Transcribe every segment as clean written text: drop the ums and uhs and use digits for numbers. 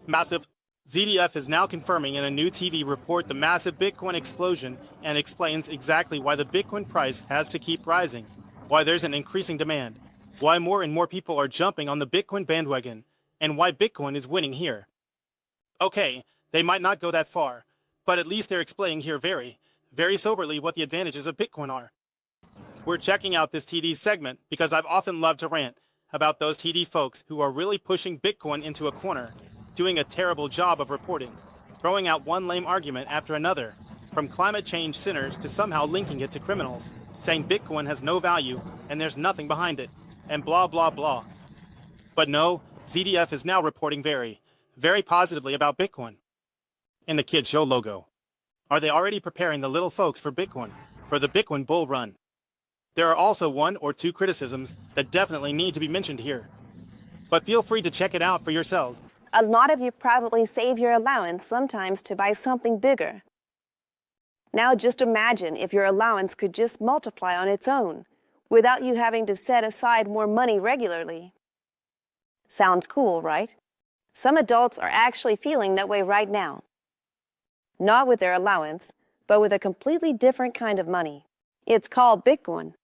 Massive. ZDF is now confirming in a new TV report the massive Bitcoin explosion and explains exactly why the Bitcoin price has to keep rising, why there's an increasing demand, why more and more people are jumping on the Bitcoin bandwagon, and why Bitcoin is winning here. Okay, they might not go that far, but at least they're explaining here very, very soberly what the advantages of Bitcoin are. We're checking out this TD segment because I've often loved to rant about those TD folks who are really pushing Bitcoin into a corner, doing a terrible job of reporting, throwing out one lame argument after another, from climate change sinners to somehow linking it to criminals, saying Bitcoin has no value and there's nothing behind it, and blah blah blah. But no, ZDF is now reporting very, very positively about Bitcoin. In the Kid Show logo. Are they already preparing the little folks for Bitcoin, for the Bitcoin bull run? There are also one or two criticisms that definitely need to be mentioned here. But feel free to check it out for yourself. A lot of you probably save your allowance sometimes to buy something bigger. Now just imagine if your allowance could just multiply on its own, without you having to set aside more money regularly. Sounds cool, right? Some adults are actually feeling that way right now. Not with their allowance, but with a completely different kind of money. It's called Bitcoin.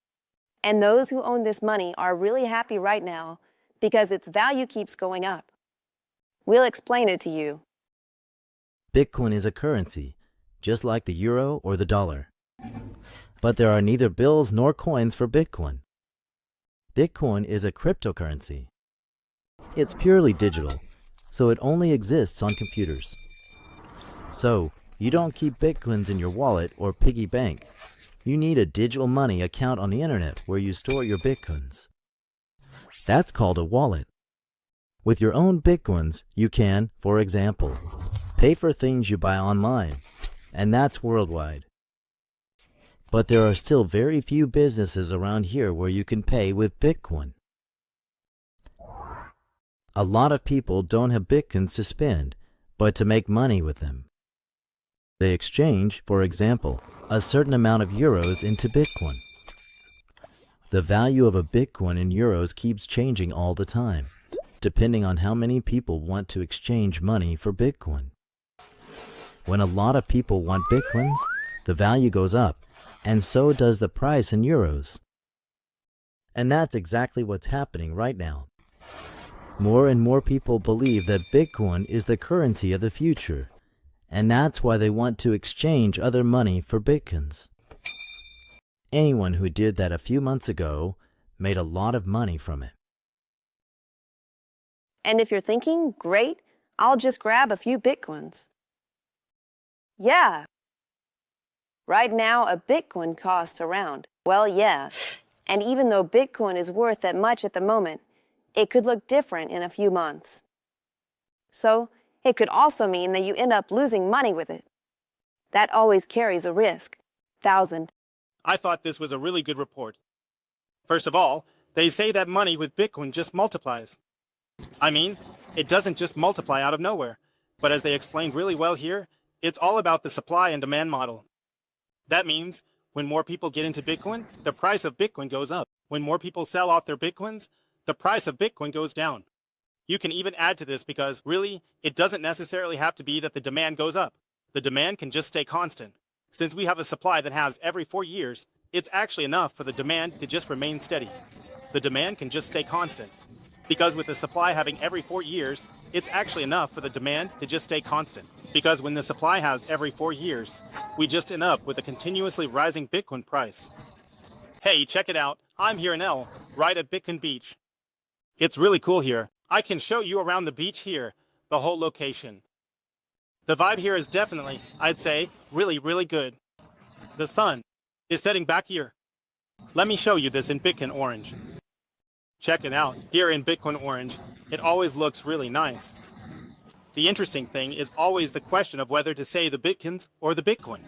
And those who own this money are really happy right now because its value keeps going up. We'll explain it to you. Bitcoin is a currency, just like the euro or the dollar. But there are neither bills nor coins for Bitcoin. Bitcoin is a cryptocurrency. It's purely digital, so it only exists on computers. So, you don't keep Bitcoins in your wallet or piggy bank. You need a digital money account on the internet where you store your Bitcoins. That's called a wallet. With your own Bitcoins, you can, for example, pay for things you buy online, and that's worldwide. But there are still very few businesses around here where you can pay with Bitcoin. A lot of people don't have Bitcoins to spend, but to make money with them. They exchange, for example, a certain amount of euros into Bitcoin. The value of a Bitcoin in euros keeps changing all the time, depending on how many people want to exchange money for Bitcoin. When a lot of people want Bitcoins, the value goes up, and so does the price in euros. And that's exactly what's happening right now. More and more people believe that Bitcoin is the currency of the future, and that's why they want to exchange other money for Bitcoins. Anyone who did that a few months ago made a lot of money from it. And if you're thinking, great, I'll just grab a few Bitcoins. Yeah. Right now, a Bitcoin costs around, well, yeah. And even though Bitcoin is worth that much at the moment, it could look different in a few months. So, it could also mean that you end up losing money with it. That always carries a risk. 1,000. I thought this was a really good report. First of all, they say that money with Bitcoin just multiplies. I mean, it doesn't just multiply out of nowhere, but as they explained really well here, it's all about the supply and demand model. That means when more people get into Bitcoin, the price of Bitcoin goes up. When more people sell off their Bitcoins, the price of Bitcoin goes down. You can even add to this because, really, it doesn't necessarily have to be that the demand goes up. The demand can just stay constant. Since we have a supply that halves every 4 years, it's actually enough for the demand to just remain steady. The demand can just stay constant. Because with the supply having every 4 years, it's actually enough for the demand to just stay constant. Because when the supply has every 4 years, we just end up with a continuously rising Bitcoin price. Hey, check it out. I'm here in L, right at Bitcoin Beach. It's really cool here. I can show you around the beach here, the whole location. The vibe here is definitely, I'd say, really, really good. The sun is setting back here. Let me show you this in Bitcoin Orange. Check it out, here in Bitcoin Orange, it always looks really nice. The interesting thing is always the question of whether to say the Bitcoins or the Bitcoin.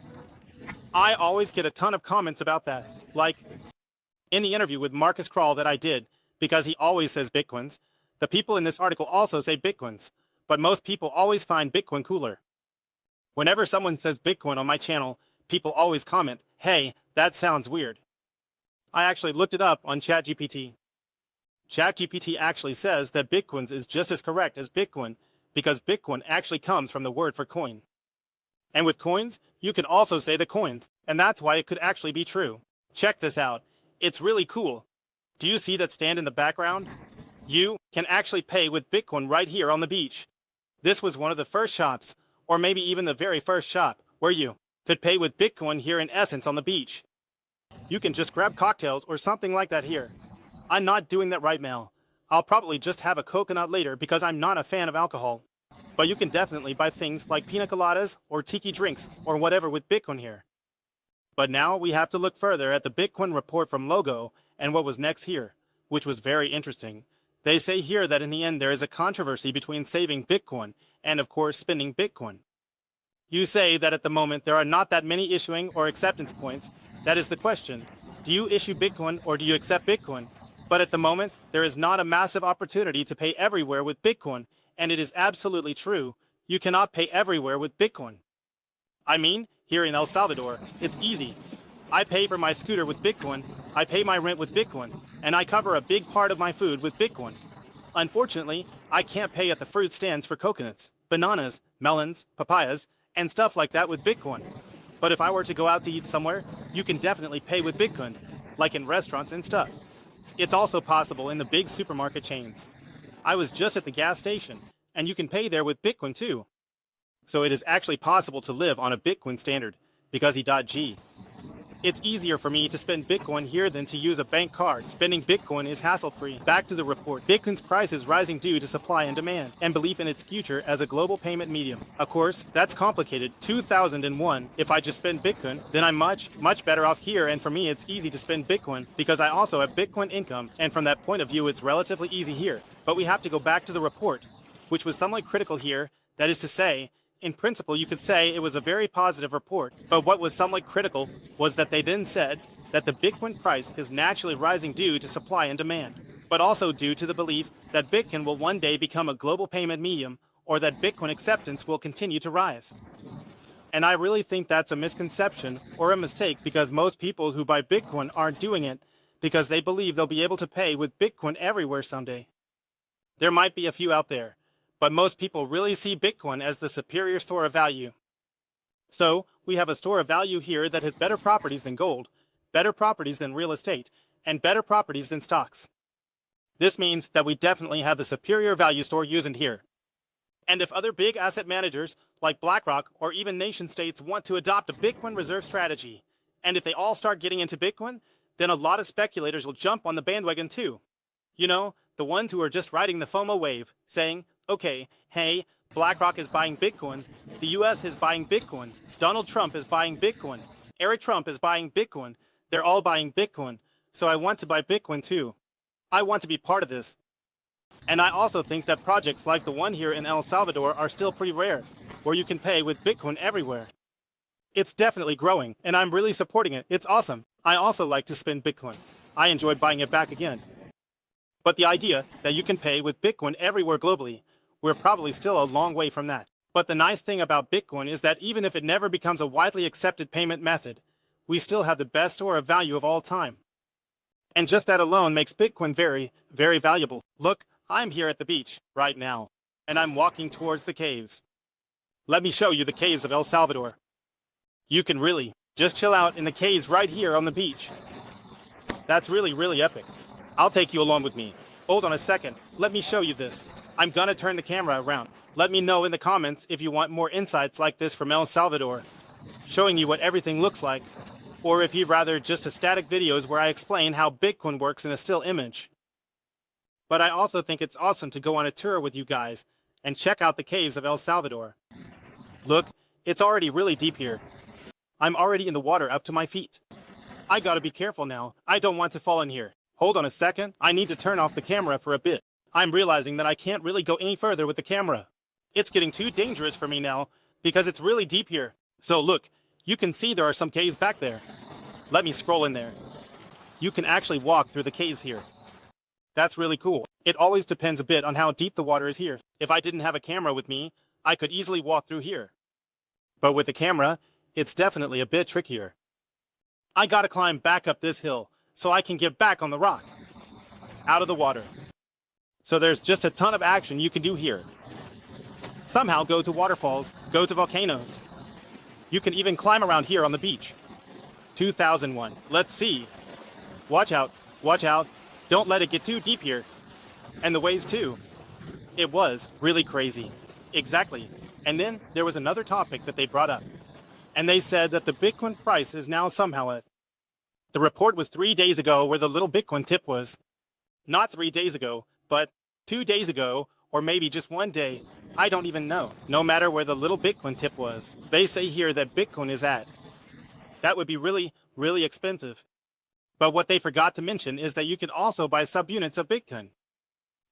I always get a ton of comments about that, like in the interview with Marcus Krall that I did, because he always says Bitcoins. The people in this article also say Bitcoins, but most people always find Bitcoin cooler. Whenever someone says Bitcoin on my channel, people always comment, hey, that sounds weird. I actually looked it up on ChatGPT. ChatGPT actually says that Bitcoins is just as correct as Bitcoin because Bitcoin actually comes from the word for coin. And with coins, you can also say the coin, and that's why it could actually be true. Check this out. It's really cool. Do you see that stand in the background? You can actually pay with Bitcoin right here on the beach. This was one of the first shops, or maybe even the very first shop, where you could pay with Bitcoin here in Essence on the beach. You can just grab cocktails or something like that here. I'm not doing that right now. I'll probably just have a coconut later because I'm not a fan of alcohol. But you can definitely buy things like pina coladas or tiki drinks or whatever with Bitcoin here. But now we have to look further at the Bitcoin report from Logo and what was next here, which was very interesting. They say here that in the end there is a controversy between saving Bitcoin and of course spending Bitcoin. You say that at the moment there are not that many issuing or acceptance points. That is the question. Do you issue Bitcoin or do you accept Bitcoin? But at the moment there is not a massive opportunity to pay everywhere with Bitcoin, and it is absolutely true. You cannot pay everywhere with Bitcoin. I mean, here in El Salvador, it's easy. I pay for my scooter with Bitcoin, I pay my rent with Bitcoin, and I cover a big part of my food with Bitcoin. Unfortunately, I can't pay at the fruit stands for coconuts, bananas, melons, papayas, and stuff like that with Bitcoin. But if I were to go out to eat somewhere, you can definitely pay with Bitcoin, like in restaurants and stuff. It's also possible in the big supermarket chains. I was just at the gas station, and you can pay there with Bitcoin too. So it is actually possible to live on a Bitcoin standard, because G. It's easier for me to spend Bitcoin here than to use a bank card. Spending Bitcoin is hassle-free. Back to the report. Bitcoin's price is rising due to supply and demand, and belief in its future as a global payment medium. Of course, that's complicated. 2001, if I just spend Bitcoin, then I'm much better off here, and for me it's easy to spend Bitcoin, because I also have Bitcoin income, and from that point of view it's relatively easy here. But we have to go back to the report, which was somewhat critical here, that is to say, in principle, you could say it was a very positive report, but what was somewhat critical was that they then said that the Bitcoin price is naturally rising due to supply and demand, but also due to the belief that Bitcoin will one day become a global payment medium or that Bitcoin acceptance will continue to rise. And I really think that's a misconception or a mistake because most people who buy Bitcoin aren't doing it because they believe they'll be able to pay with Bitcoin everywhere someday. There might be a few out there, but most people really see Bitcoin as the superior store of value. So, we have a store of value here that has better properties than gold, better properties than real estate, and better properties than stocks. This means that we definitely have the superior value store used here. And if other big asset managers, like BlackRock or even nation states want to adopt a Bitcoin reserve strategy, and if they all start getting into Bitcoin, then a lot of speculators will jump on the bandwagon too. You know, the ones who are just riding the FOMO wave, saying, okay, hey, BlackRock is buying Bitcoin, the US is buying Bitcoin, Donald Trump is buying Bitcoin, Eric Trump is buying Bitcoin, they're all buying Bitcoin, so I want to buy Bitcoin too. I want to be part of this. And I also think that projects like the one here in El Salvador are still pretty rare, where you can pay with Bitcoin everywhere. It's definitely growing, and I'm really supporting it. It's awesome. I also like to spend Bitcoin. I enjoy buying it back again. But the idea that you can pay with Bitcoin everywhere globally, we're probably still a long way from that. But the nice thing about Bitcoin is that even if it never becomes a widely accepted payment method, we still have the best store of value of all time. And just that alone makes Bitcoin very, very valuable. Look, I'm here at the beach right now, and I'm walking towards the caves. Let me show you the caves of El Salvador. You can really just chill out in the caves right here on the beach. That's really, really epic. I'll take you along with me. Hold on a second. Let me show you this. I'm gonna turn the camera around. Let me know in the comments if you want more insights like this from El Salvador, showing you what everything looks like, or if you'd rather just a static videos where I explain how Bitcoin works in a still image. But I also think it's awesome to go on a tour with you guys and check out the caves of El Salvador. Look, it's already really deep here. I'm already in the water up to my feet. I gotta be careful now. I don't want to fall in here. Hold on a second, I need to turn off the camera for a bit. I'm realizing that I can't really go any further with the camera. It's getting too dangerous for me now, because it's really deep here. So look, you can see there are some caves back there. Let me scroll in there. You can actually walk through the caves here. That's really cool. It always depends a bit on how deep the water is here. If I didn't have a camera with me, I could easily walk through here. But with the camera, it's definitely a bit trickier. I gotta climb back up this hill, so I can get back on the rock, out of the water. So there's just a ton of action you can do here. somehow go to waterfalls, go to volcanoes. You can even climb around here on the beach. 2001. Let's see. Watch out. Watch out. Don't let it get too deep here. And the waves too. It was really crazy. Exactly. And then there was another topic that they brought up. And they said that the Bitcoin price is now somehow at. The report was 3 days ago where the little Bitcoin tip was. Not 3 days ago, but 2 days ago, or maybe just 1 day. I don't even know. No matter where the little Bitcoin tip was, they say here that Bitcoin is at. That would be really, really expensive. But what they forgot to mention is that you can also buy subunits of Bitcoin.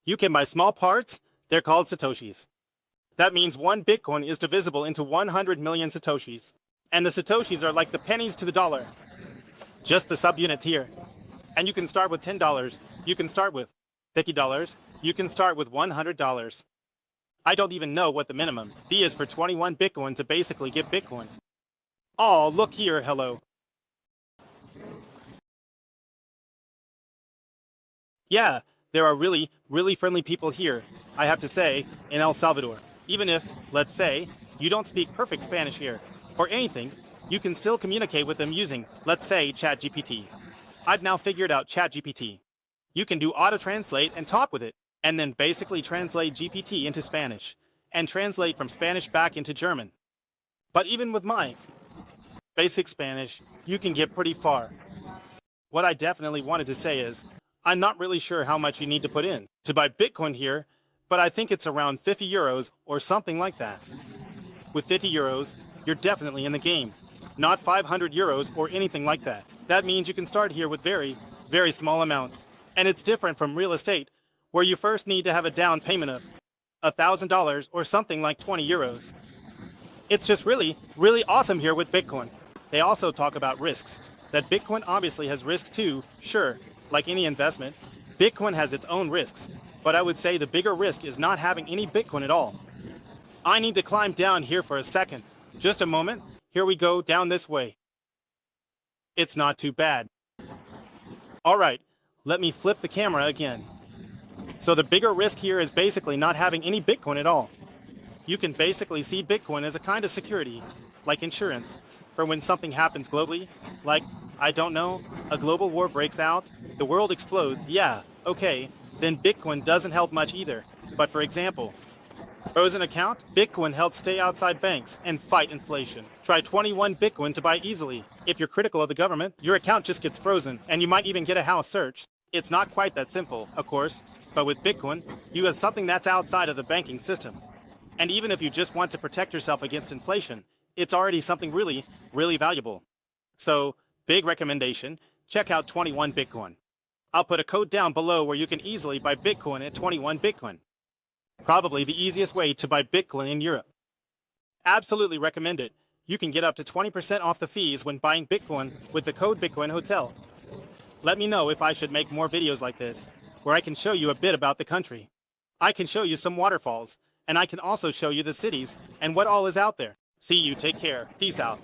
You can buy small parts, they're called Satoshis. That means 1 Bitcoin is divisible into 100 million Satoshis. And the Satoshis are like the pennies to the dollar. Just the subunit here. And you can start with $10. You can start with $50. You can start with $100. I don't even know what the minimum fee is for 21 Bitcoin to basically get Bitcoin. Oh, look here, hello. Yeah, there are really, really friendly people here, I have to say, in El Salvador. Even if, let's say, you don't speak perfect Spanish here, or anything, you can still communicate with them using, let's say, ChatGPT. I've now figured out ChatGPT. You can do auto-translate and talk with it, and then basically translate GPT into Spanish, and translate from Spanish back into German. But even with my basic Spanish, you can get pretty far. What I definitely wanted to say is, I'm not really sure how much you need to put in to buy Bitcoin here, but I think it's around 50 euros or something like that. With 50 euros, you're definitely in the game. Not 500 euros or anything like that. That means you can start here with very, very small amounts. And it's different from real estate, where you first need to have a down payment of $1,000 or something like 20 euros. It's just really, really awesome here with Bitcoin. They also talk about risks. That Bitcoin obviously has risks too, sure. Like any investment, Bitcoin has its own risks, but I would say the bigger risk is not having any Bitcoin at all. I need to climb down here for a second. Just a moment. Here we go down this way. It's not too bad. Alright, let me flip the camera again. So the bigger risk here is basically not having any Bitcoin at all. You can basically see Bitcoin as a kind of security, like insurance, for when something happens globally, like, I don't know, a global war breaks out, the world explodes, yeah, okay, then Bitcoin doesn't help much either. But for example, frozen account, Bitcoin helps stay outside banks and fight inflation. Try 21 Bitcoin to buy easily. If you're critical of the government, your account just gets frozen, and you might even get a house search. It's not quite that simple, of course, but with Bitcoin, you have something that's outside of the banking system. And even if you just want to protect yourself against inflation, it's already something really, really valuable. So, big recommendation, check out 21 Bitcoin. I'll put a code down below where you can easily buy Bitcoin at 21 Bitcoin. Probably the easiest way to buy Bitcoin in Europe. Absolutely recommend it. You can get up to 20% off the fees when buying Bitcoin with the code Bitcoin Hotel. Let me know if I should make more videos like this, where I can show you a bit about the country. I can show you some waterfalls, and I can also show you the cities and what all is out there. See you, take care, peace out.